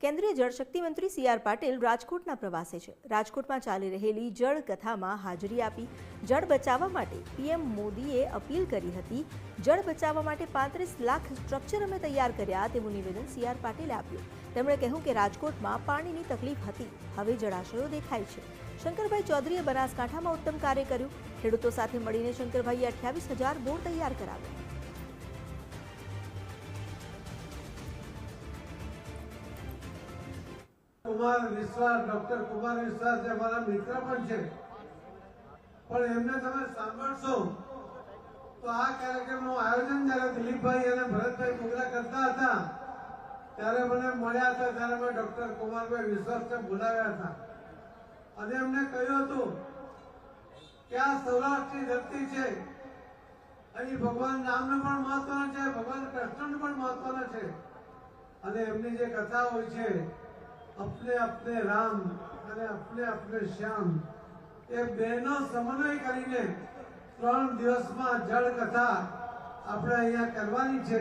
કેન્દ્રીય જળશક્તિ મંત્રી સી.આર. પાટીલ રાજકોટના પ્રવાસે છે। રાજકોટમાં ચાલી રહેલી જળ કથામાં હાજરી આપી જળ બચાવવા માટે પીએમ મોદીએ અપીલ કરી હતી। જળ બચાવવા માટે 35 લાખ સ્ટ્રક્ચર અમે તૈયાર કર્યા તેવું નિવેદન સી.આર. પાટીલે આપ્યું। તેમણે કહ્યું કે રાજકોટમાં પાણીની તકલીફ હતી, હવે જળાશયો દેખાય છે। શંકરભાઈ ચૌધરીએ બનાસકાંઠામાં ઉત્તમ કાર્ય કર્યું। ખેડૂતો સાથે મળીને શંકરભાઈએ 28,000 બોર તૈયાર કરાવ્યા। कुमार विश्वास डॉक्टर कुमार विश्वास जे हमारा मित्र पण छे पण एमने તમે સાંભળશો તો આ કાર્યક્રમનું આયોજન જ્યારે દિલીપભાઈ અને ભરતભાઈ મુગરા કરતા હતા ત્યારે મને મળ્યા હતા, ત્યારે મેં ડોક્ટર કુમારભાઈ વિશ્વાસને બોલાવ્યા હતા અને એમને કહ્યું હતું કે આ સૌરાષ્ટ્રની ધરતી છે, અહીં ભગવાન રામનું પણ મહત્વ છે, ભગવાન કૃષ્ણનું પણ મહત્વ છે અને એમની જે કથા હોય છે अपने अपने राम અને अपने अपने श्याम એ બેનો સમન્વય કરીને 3 દિવસમાં જળ કથા આપણે અહીંયા કરવાની છે।